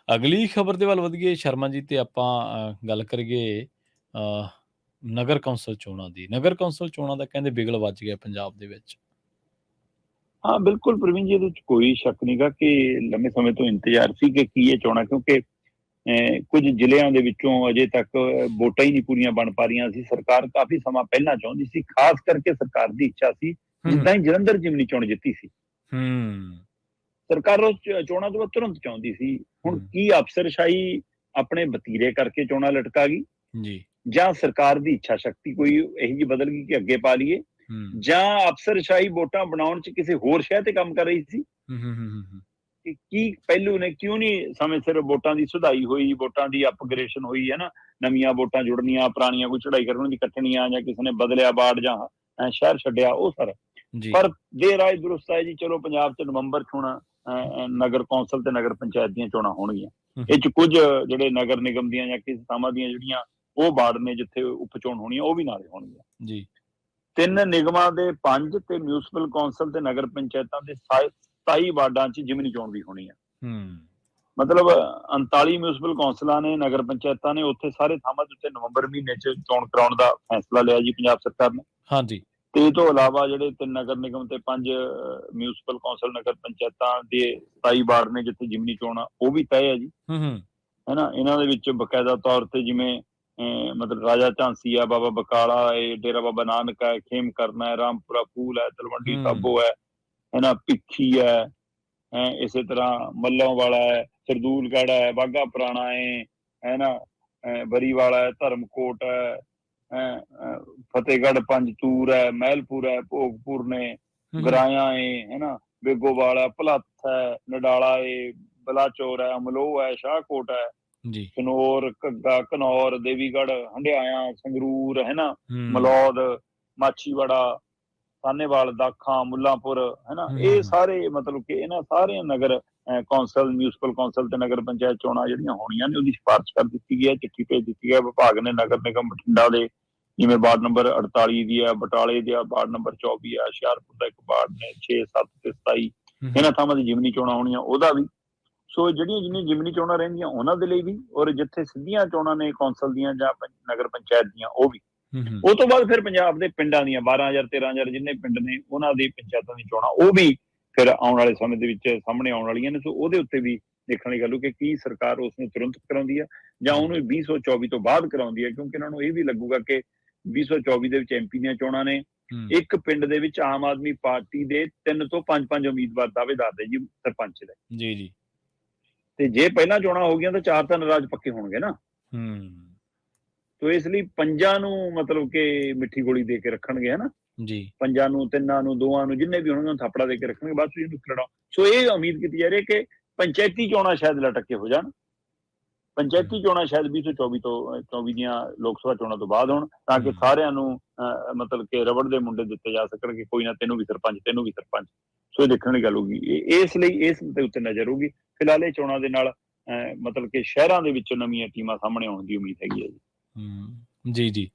ਅਗਲੀ ਖਬਰ ਦੇ ਵੱਲ ਵਧੀਏ ਸ਼ਰਮਾ ਜੀ ਤੇ ਆਪਾਂ ਗੱਲ ਕਰੀਏ ਨਗਰ ਕੌਂਸਲ ਚੋਣਾਂ ਦੀ। ਨਗਰ ਕੌਂਸਲ ਚੋਣਾਂ ਦਾ ਕਹਿੰਦੇ ਬਿਗਲ ਵੱਜ ਗਿਆ ਪੰਜਾਬ ਦੇ ਵਿੱਚ। ਹਾਂ, ਬਿਲਕੁਲ ਪ੍ਰਵੀਨ ਜੀ, ਇਹਦੇ ਵਿੱਚ ਕੋਈ ਸ਼ੱਕ ਨੀਗਾ ਕਿ ਲੰਮੇ ਸਮੇਂ ਤੋਂ ਇੰਤਜ਼ਾਰ ਸੀ ਕਿ ਕੀ ਇਹ ਚੋਣਾਂ, ਕਿਉਂਕਿ ਕੁਝ ਜ਼ਿਲ੍ਹਿਆਂ ਦੇ ਵਿੱਚੋਂ ਅਜੇ ਤੱਕ ਵੋਟਾਂ ਹੀ ਨਹੀਂ ਪੂਰੀਆਂ ਬਣ ਪਾ ਰਹੀਆਂ ਸੀ। ਸਰਕਾਰ ਕਾਫ਼ੀ ਸਮਾਂ ਪਹਿਲਾਂ ਚਾਹੁੰਦੀ ਸੀ, ਖ਼ਾਸ ਕਰਕੇ ਸਰਕਾਰ ਦੀ ਇੱਛਾ ਸੀ, ਹੂੰ, ਜਿੱਦਾਂ ਹੀ ਜਲੰਧਰ ਜ਼ਿਮਨੀ ਚੋਣ ਜਿੱਤੀ ਸੀ, ਹੂੰ, ਸਰਕਾਰ ਉਸ ਚੋਣਾਂ ਤੋਂ ਬਾਅਦ ਤੁਰੰਤ ਚਾਹੁੰਦੀ ਸੀ। ਹੁਣ ਹੂੰ, ਕੀ ਅਫ਼ਸਰਸ਼ਾਹੀ ਆਪਣੇ ਵਤੀਰੇ ਕਰਕੇ ਚੋਣਾਂ ਲਟਕਾ ਗਈ, ਜੀ, ਜਾਂ ਸਰਕਾਰ ਦੀ ਇੱਛਾ ਸ਼ਕਤੀ ਕੋਈ ਇਹੋ ਜਿਹੀ ਬਦਲ ਗਈ ਕਿ ਅੱਗੇ ਪਾ ਲਈਏ, ਹੂੰ, ਜਾਂ ਅਫ਼ਸਰਸ਼ਾਹੀ ਵੋਟਾਂ ਬਣਾਉਣ 'ਚ ਕਿਸੇ ਹੋਰ ਸ਼ਹਿਰ ਤੇ ਕੰਮ ਕਰ ਰਹੀ ਸੀ? ਹੂੰ, ਹੂੰ, ਹੂੰ, ਹੂੰ, ਕਿ ਕੀ ਪਹਿਲੂ ਨੇ, ਕਿਉਂ ਨਹੀਂ ਸਮੇਂ ਸਿਰ ਵੋਟਾਂ ਦੀ ਸੁਧਾਈ ਹੋਈ, ਵੋਟਾਂ ਦੀ ਅਪਗ੍ਰੇਡੇਸ਼ਨ ਹੋਈ, ਹੈ ਨਾ, ਨਵੀਆਂ ਵੋਟਾਂ ਜੁੜਨੀਆਂ, ਪੁਰਾਣੀਆਂ ਕੋਈ ਚੜਾਈ ਕਰਨ ਦੀ ਕੱਟਣੀਆਂ, ਜਾਂ ਕਿਸੇ ਨੇ ਬਦਲਿਆ ਵਾਰਡ ਜਾਂ ਸ਼ਹਿਰ ਛੱਡਿਆ, ਉਹ ਸਰ। ਜੀ, ਪਰ ਦੇਰ ਆਏ ਦੁਰਸਤ ਆਏ ਜੀ, ਚਲੋ ਪੰਜਾਬ 'ਚ ਨਵੰਬਰ 'ਚ ਹੁਣ ਨਗਰ ਕੌਂਸਲ ਤੇ ਨਗਰ ਪੰਚਾਇਤ ਦੀਆਂ ਚੋਣਾਂ ਹੋਣਗੀਆਂ। ਹੂੰ, ਇਹ ਹੂੰ, 'ਚ ਕੁਝ ਜਿਹੜੇ ਨਗਰ ਨਿਗਮ ਦੀਆਂ ਜਾਂ ਕਿਸੇ ਥਾਵਾਂ ਦੀਆਂ ਜਿਹੜੀਆਂ ਉਹ ਵਾਰਡ ਨੇ ਜਿੱਥੇ ਉਪ ਚੋਣ ਹੋਣੀ ਆ, ਉਹ ਵੀ ਨਾਲੇ ਹੋਣਗੀਆਂ। ਜੀ, 3 ਨਿਗਮਾਂ ਦੇ 5 ਤੇ ਮਿਊਨਿਸਪਲ ਕੌਂਸਲ ਤੇ ਨਗਰ ਪੰਚਾਇਤਾਂ ਦੇ 27 ਵਾਰਡਾਂ 'ਚ ਜ਼ਿਮਨੀ ਚੋਣ ਵੀ ਹੋਣੀ ਆ। ਹੂੰ, ਮਤਲਬ 39 ਮਿਊਨਿਸਪਲ ਕੌਂਸਲਾਂ ਨੇ, ਨਗਰ ਪੰਚਾਇਤਾਂ ਨੇ, ਉੱਥੇ ਸਾਰੇ ਥਾਵਾਂ ਦੇ ਉੱਤੇ ਨਵੰਬਰ ਮਹੀਨੇ 'ਚ ਚੋਣ ਕਰਾਉਣ ਦਾ ਫੈਸਲਾ ਲਿਆ ਜੀ ਪੰਜਾਬ ਸਰਕਾਰ ਨੇ। ਹਾਂਜੀ, ਤੇ ਇਹ ਤੋਂ ਇਲਾਵਾ ਜਿਹੜੇ 3 ਨਗਰ ਨਿਗਮ ਤੇ 5 ਮਿਊਨਿਸਪਲ ਕੌਂਸਲ ਨਗਰ ਪੰਚਾਇਤਾਂ ਦੇ 27 ਵਾਰਡ ਨੇ ਜਿੱਥੇ ਜ਼ਿਮਨੀ ਚੋਣ ਆ, ਉਹ ਵੀ ਤੈਅ ਹੈ ਜੀ, ਹੂੰ, ਹੂੰ, ਹੈ ਨਾ। ਇਹਨਾਂ ਦੇ ਵਿੱਚ ਬਕਾਇਦਾ ਤੌਰ ਤੇ ਜਿਵੇਂ ਮਤਲਬ ਰਾਜਾ ਝਾਂਸੀ ਆ, ਬਾਬਾ ਬਕਾਲਾ ਹੈ, ਡੇਰਾ ਬਾਬਾ ਨਾਨਕ ਹੈ, ਖੇਮ ਕਰਨਾ ਹੈ, ਰਾਮਪੁਰਾ ਫੂਲ ਹੈ, ਤਲਵੰਡੀ ਹੂੰ, ਸਾਬੋ ਹੈ ਨਾ, ਭਿੱਖੀ ਹੈ, ਇਸੇ ਤਰ੍ਹਾਂ ਮੱਲੋਂ ਵਾਲਾ ਹੈ, ਸਰਦੂਲਗੜ੍ਹ ਹੈ, ਬਾਘਾ ਪੁਰਾਣਾ ਹੈ ਨਾ, ਬਰੀਵਾਲਾ ਹੈ, ਧਰਮਕੋਟ ਹੈ, ਫਤਿਹਗੜ੍ਹ ਪੰਜਤੂਰ ਹੈ, ਮਹਿਲਪੁਰ ਹੈ, ਭੋਗਪੁਰ ਨੇ, ਹੂੰ, ਹੂੰ, ਗਰਾਇਆ ਹੈ ਨਾ, ਬੇਗੋਵਾਲ ਹੈ, ਭਲੱਥ ਹੈ, ਨਡਾਲਾ ਬਲਾਚੌਰ ਹੈ, ਅਮਲੋਹ ਹੈ, ਸ਼ਾਹਕੋਟ ਹੈ, ਜੀ, ਸਨੌਰ, ਘੱਗਾ, ਘਨੌਰ, ਦੇਵੀਗੜ੍ਹ, ਹੰਡਿਆਇਆ, ਸੰਗਰੂਰ, ਹੈ ਨਾ, ਹੂੰ, ਮਲੌਦ, ਮਾਛੀਵਾੜਾ, ਸਾਹਨੇਵਾਲ, ਦਾਖਾਂ, ਮੁੱਲਾਂਪੁਰ, ਹੈ ਨਾ। ਹੂੰ, ਇਹ ਹੂੰ, ਸਾਰੇ ਮਤਲਬ ਕਿ ਇਹਨਾਂ ਸਾਰਿਆਂ ਨਗਰ ਕੌਂਸਲ, ਮਿਊਨਿਸਪਲ ਕੌਂਸਲ ਤੇ ਨਗਰ ਪੰਚਾਇਤ ਚੋਣਾਂ ਜਿਹੜੀਆਂ ਹੋਣੀਆਂ ਨੇ, ਉਹਦੀ ਸਿਫਾਰਿਸ਼ ਕਰ ਦਿੱਤੀ ਗਈ ਹੈ, ਚਿੱਠੀ ਭੇਜ ਦਿੱਤੀ ਹੈ ਵਿਭਾਗ ਨੇ। ਨਗਰ ਨਿਗਮ ਬਠਿੰਡਾ ਦੇ ਜਿਵੇਂ ਵਾਰਡ ਨੰਬਰ 48 ਦੀ ਹੈ, ਬਟਾਲੇ ਦੀ ਵਾਰਡ ਨੰਬਰ 24 ਹੈ, ਹੁਸ਼ਿਆਰਪੁਰ ਦਾ ਇੱਕ ਵਾਰਡ ਨੇ 6, 7 ਤੇ 27, ਹੂੰ, ਹੂੰ, ਇਹਨਾਂ ਥਾਵਾਂ ਦੀ ਜ਼ਿਮਨੀ ਚੋਣਾਂ ਹੋਣੀਆਂ, ਉਹਦਾ ਵੀ। ਸੋ ਜਿਹੜੀਆਂ ਜਿੰਨੀਆਂ ਜ਼ਿਮਨੀ ਚੋਣਾਂ ਰਹਿੰਦੀਆਂ ਉਹਨਾਂ ਦੇ ਲਈ ਵੀ, ਔਰ ਜਿੱਥੇ ਸਿੱਧੀਆਂ ਚੋਣਾਂ ਨੇ ਕੌਂਸਲ ਦੀਆਂ ਜਾਂ ਨਗਰ ਪੰਚਾਇਤ ਦੀਆਂ, ਉਹ ਵੀ। ਹੂੰ, ਹੂੰ, ਉਹ ਤੋਂ ਬਾਅਦ ਫਿਰ ਪੰਜਾਬ ਦੇ ਪਿੰਡਾਂ ਦੀਆਂ 12,000 13,000 ਜਿੰਨੇ ਪਿੰਡ ਨੇ, ਉਹਨਾਂ ਦੀ ਪੰਚਾਇਤਾਂ ਦੀ ਚੋਣਾਂ ਉਹ ਵੀ ਫਿਰ ਆਉਣ ਵਾਲੇ ਸਮੇਂ ਦੇ ਵਿੱਚ ਸਾਹਮਣੇ ਆਉਣ ਵਾਲੀਆਂ ਨੇ। ਸੋ ਉਹਦੇ ਉੱਤੇ ਵੀ ਦੇਖਣ ਵਾਲੀ ਗੱਲ ਹੋ ਕਿ ਕੀ ਸਰਕਾਰ ਉਸ ਨੂੰ ਤੁਰੰਤ ਕਰਾਉਂਦੀ ਹੈ ਜਾਂ ਜੀ, ਉਹਨੂੰ 2024 ਤੋਂ ਬਾਅਦ ਕਰਾਉਂਦੀ ਹੈ, ਕਿਉਂਕਿ ਇਹਨਾਂ ਨੂੰ ਇਹ ਵੀ ਲੱਗੂਗਾ ਕਿ 2024 ਦੇ ਵਿੱਚ ਐਮਪੀ ਦੀਆਂ ਚੋਣਾਂ ਨੇ, ਹੂੰ, ਇੱਕ ਪਿੰਡ ਦੇ ਵਿੱਚ ਆਮ ਆਦਮੀ ਪਾਰਟੀ ਦੇ 3 ਤੋਂ 5 ਉਮੀਦਵਾਰ ਦਾਅਵੇਦਾਰ ਨੇ ਜੀ ਸਰਪੰਚ ਦੇ, ਜੀ, ਜੀ, ਤੇ ਜੇ ਪਹਿਲਾਂ ਚੋਣਾਂ ਹੋ ਗਈਆਂ ਤਾਂ 4 ਤਾਂ ਨਾਰਾਜ਼ ਪੱਕੇ ਹੋਣਗੇ ਨਾ। ਹੂੰ, ਤੋ ਇਸ ਲਈ ਪੰਜਾਂ ਨੂੰ ਮਤਲਬ ਕਿ ਮਿੱਠੀ ਗੋਲੀ ਦੇ ਕੇ ਰੱਖਣਗੇ, ਹੈ ਨਾ। ਜੀ, ਪੰਜਾਂ ਨੂੰ, ਤਿੰਨਾਂ ਨੂੰ, ਦੋਵਾਂ ਨੂੰ, ਜਿੰਨੇ ਵੀ ਹੋਣਗੇ ਥਾਪੜਾ ਦੇ ਕੇ ਰੱਖਣਗੇ, ਬਸ ਇਹਨੂੰ ਲੜਾਓ। ਸੋ ਇਹ ਉਮੀਦ ਕੀਤੀ ਜਾ ਰਹੀ ਹੈ ਕਿ ਪੰਚਾਇਤੀ ਚੋਣਾਂ ਸ਼ਾਇਦ ਲਟਕ ਕੇ ਹੋ ਜਾਣ। ਪੰਚਾਇਤੀ ਚੋਣਾਂ ਸ਼ਾਇਦ 2024 ਤੋਂ 24 ਦੀਆਂ ਲੋਕ ਸਭਾ ਚੋਣਾਂ ਤੋਂ ਬਾਅਦ ਹੋਣ, ਤਾਂ ਕਿ ਹੂੰ, ਸਾਰਿਆਂ ਨੂੰ ਮਤਲਬ ਕਿ ਰਬੜ ਦੇ ਮੁੰਡੇ ਦਿੱਤੇ ਜਾ ਸਕਣ ਕਿ ਕੋਈ ਨਾ, ਤੈਨੂੰ ਵੀ ਸਰਪੰਚ, ਤੈਨੂੰ ਵੀ ਸਰਪੰਚ। ਸੋ ਇਹ ਦੇਖਣ ਵਾਲੀ ਗੱਲ ਹੋਊਗੀ। ਇਸ ਲਈ ਇਸ ਦੇ ਉੱਤੇ ਨਜ਼ਰ ਹੋਊਗੀ। ਫਿਲਹਾਲ ਇਹ ਚੋਣਾਂ ਦੇ ਨਾਲ ਮਤਲਬ ਕਿ ਸ਼ਹਿਰਾਂ ਦੇ ਵਿੱਚ ਨਵੀਆਂ ਟੀਮਾਂ ਸਾਹਮਣੇ ਆਉਣ ਦੀ ਉਮੀਦ ਹੈਗੀ ਹੈ ਜੀ। ਹੂੰ, ਜੀ, ਜੀ।